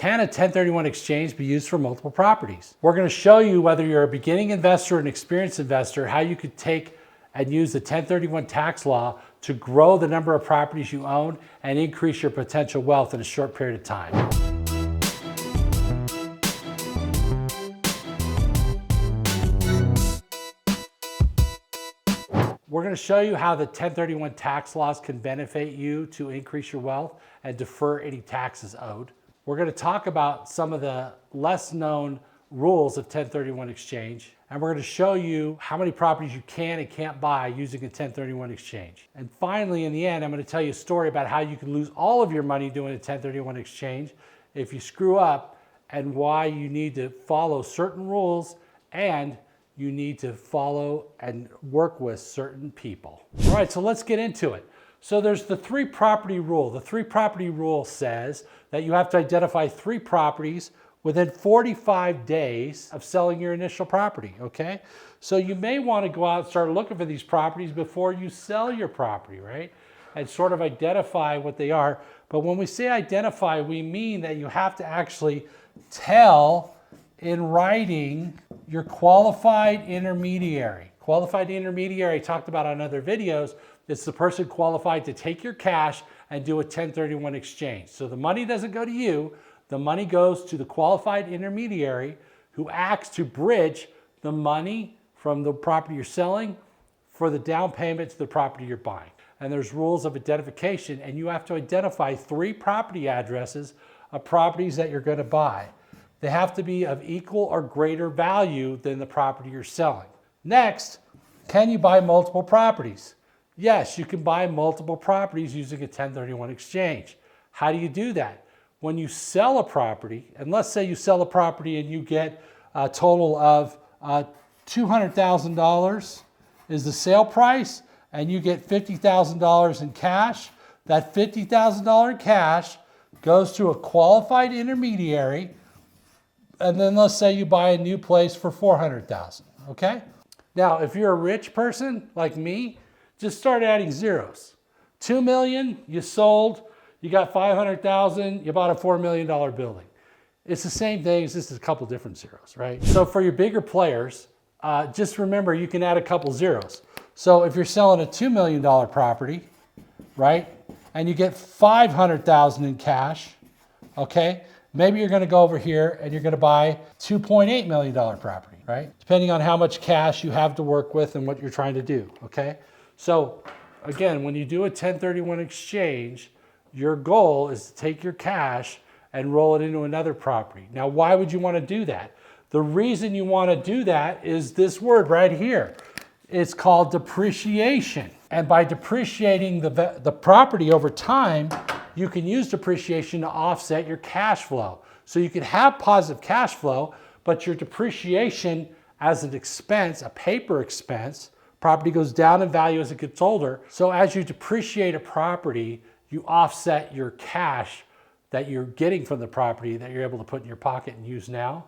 Can a 1031 exchange be used for multiple properties? We're going to show you, whether you're a beginning investor or an experienced investor, how you could take and use the 1031 tax law to grow the number of properties you own and increase your potential wealth in a short period of time. We're going to show you how the 1031 tax laws can benefit you to increase your wealth and defer any taxes owed. We're going to talk about some of the less known rules of 1031 exchange, and we're going to show you how many properties you can and can't buy using a 1031 exchange. And finally, in the end, I'm going to tell you a story about how you can lose all of your money doing a 1031 exchange if you screw up, and why you need to follow certain rules and you need to follow and work with certain people. All right, so let's get into it. So there's the 3 property rule. The 3 property rule says that you have to identify 3 properties within 45 days of selling your initial property, okay? So you may want to go out and start looking for these properties before you sell your property, right? And sort of identify what they are. But when we say identify, we mean that you have to actually tell in writing your qualified intermediary. Qualified intermediary, I talked about on other videos. It's the person qualified to take your cash and do a 1031 exchange. So the money doesn't go to you, the money goes to the qualified intermediary who acts to bridge the money from the property you're selling for the down payment to the property you're buying. And there's rules of identification, and you have to identify 3 property addresses of properties that you're going to buy. They have to be of equal or greater value than the property you're selling. Next, can you buy multiple properties? Yes, you can buy multiple properties using a 1031 exchange. How do you do that? When you sell a property, and let's say you sell a property and you get a total of $200,000 is the sale price, and you get $50,000 in cash. That $50,000 cash goes to a qualified intermediary, and then let's say you buy a new place for $400,000, okay? Now, if you're a rich person like me, just start adding zeros. 2 million, you sold, you got 500,000, you bought a $4 million building. It's the same thing, it's just a couple different zeros, right? So for your bigger players, just remember you can add a couple zeros. So if you're selling a $2 million property, right, and you get 500,000 in cash, okay? Maybe you're going to go over here and you're going to buy $2.8 million property, right? Depending on how much cash you have to work with and what you're trying to do, okay? So again, when you do a 1031 exchange, your goal is to take your cash and roll it into another property. Now, why would you want to do that? The reason you want to do that is this word right here. It's called depreciation. And by depreciating the property over time, you can use depreciation to offset your cash flow. So you can have positive cash flow, but your depreciation as an expense, a paper expense, property goes down in value as it gets older. So as you depreciate a property, you offset your cash that you're getting from the property that you're able to put in your pocket and use now.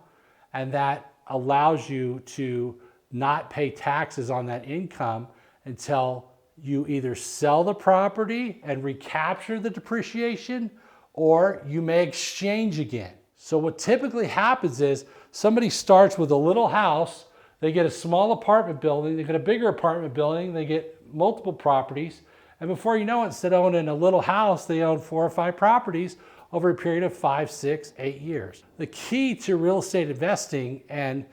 And that allows you to not pay taxes on that income until you either sell the property and recapture the depreciation, or you may exchange again. So what typically happens is somebody starts with a little house, they get a small apartment building, they get a bigger apartment building, they get multiple properties, and before you know it, instead of owning a little house, they own 4 or 5 properties over a period of 5, 6, 8 years. The key to real estate investing and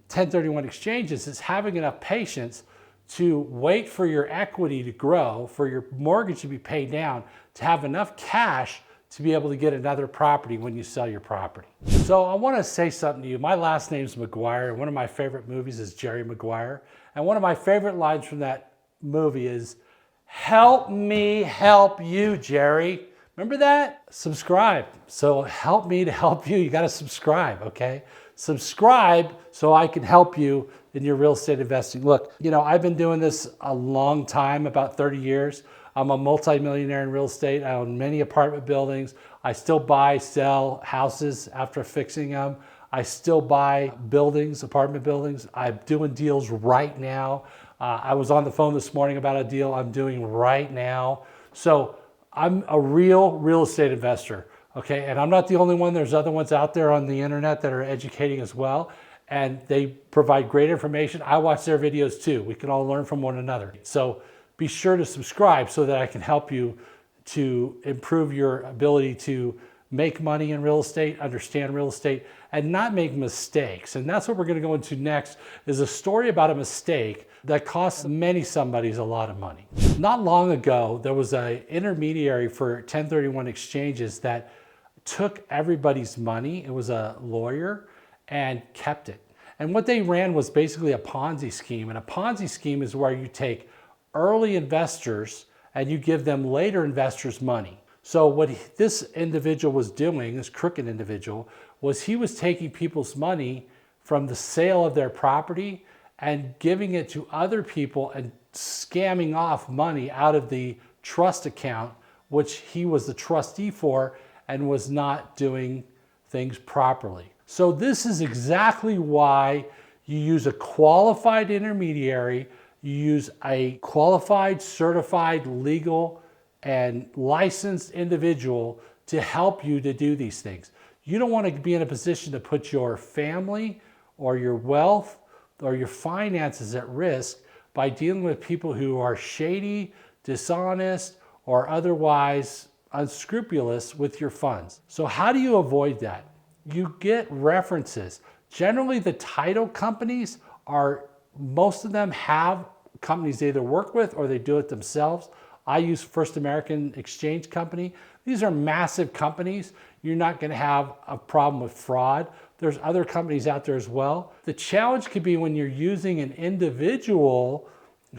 1031 exchanges is having enough patience to wait for your equity to grow, for your mortgage to be paid down, to have enough cash to be able to get another property when you sell your property. So I want to say something to you. My last name's Maguire, and one of my favorite movies is Jerry Maguire. And one of my favorite lines from that movie is, "Help me help you, Jerry." Remember that? Subscribe. So help me to help you. You got to subscribe, okay? Subscribe so I can help you in your real estate investing. Look, you know, I've been doing this a long time, about 30 years. I'm a multimillionaire in real estate. I own many apartment buildings. I still buy, sell houses after fixing them. I still buy buildings, apartment buildings. I'm doing deals right now. I was on the phone this morning about a deal I'm doing right now. So I'm a real estate investor. Okay, and I'm not the only one. There's other ones out there on the internet that are educating as well, and they provide great information. I watch their videos too. We can all learn from one another. So be sure to subscribe so that I can help you to improve your ability to make money in real estate, understand real estate, and not make mistakes. And that's what we're going to go into next, is a story about a mistake that costs many somebodies a lot of money. Not long ago, there was an intermediary for 1031 exchanges that took everybody's money. It was a lawyer, and kept it. And what they ran was basically a Ponzi scheme. And a Ponzi scheme is where you take early investors and you give them later investors money. So what this individual was doing, this crooked individual, was he was taking people's money from the sale of their property and giving it to other people and scamming off money out of the trust account, which he was the trustee for, and was not doing things properly. So this is exactly why you use a qualified intermediary, you use a qualified, certified, legal, and licensed individual to help you to do these things. You don't want to be in a position to put your family or your wealth or your finances at risk by dealing with people who are shady, dishonest, or otherwise unscrupulous with your funds. So how do you avoid that? You get references. Generally, the title companies most of them have companies they either work with or they do it themselves. I use First American Exchange Company. These are massive companies. You're not going to have a problem with fraud. There's other companies out there as well. The challenge could be when you're using an individual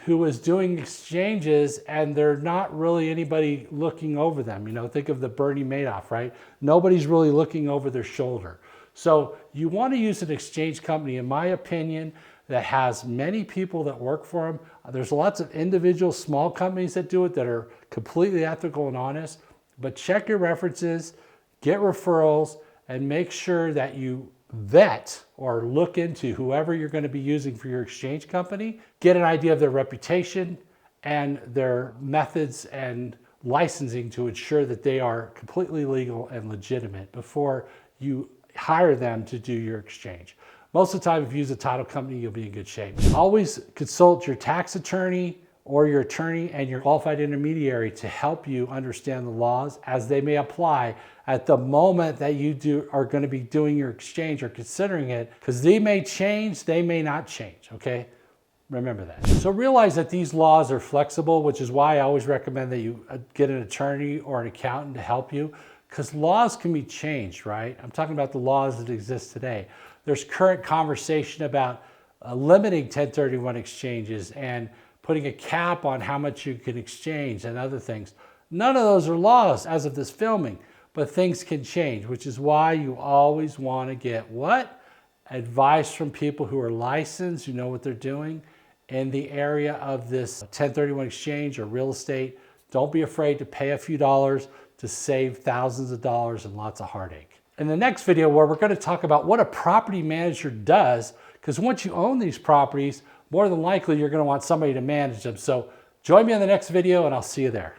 who is doing exchanges and they're not really anybody looking over them. You know, think of the Bernie Madoff, right? Nobody's really looking over their shoulder. So you want to use an exchange company, in my opinion, that has many people that work for them. There's lots of individual small companies that do it that are completely ethical and honest, but check your references, get referrals, and make sure that you vet or look into whoever you're going to be using for your exchange company, get an idea of their reputation and their methods and licensing to ensure that they are completely legal and legitimate before you hire them to do your exchange. Most of the time, if you use a title company, you'll be in good shape. Always consult your tax attorney or your attorney and your qualified intermediary to help you understand the laws as they may apply at the moment that you are going to be doing your exchange or considering it, because they may change, they may not change, okay? Remember that. So realize that these laws are flexible, which is why I always recommend that you get an attorney or an accountant to help you, because laws can be changed, right? I'm talking about the laws that exist today. There's current conversation about limiting 1031 exchanges and putting a cap on how much you can exchange and other things. None of those are laws as of this filming, but things can change, which is why you always want to get what? Advice from people who are licensed, who know what they're doing in the area of this 1031 exchange or real estate. Don't be afraid to pay a few dollars to save thousands of dollars and lots of heartache. In the next video, where we're going to talk about what a property manager does, because once you own these properties, more than likely you're going to want somebody to manage them. So join me in the next video and I'll see you there.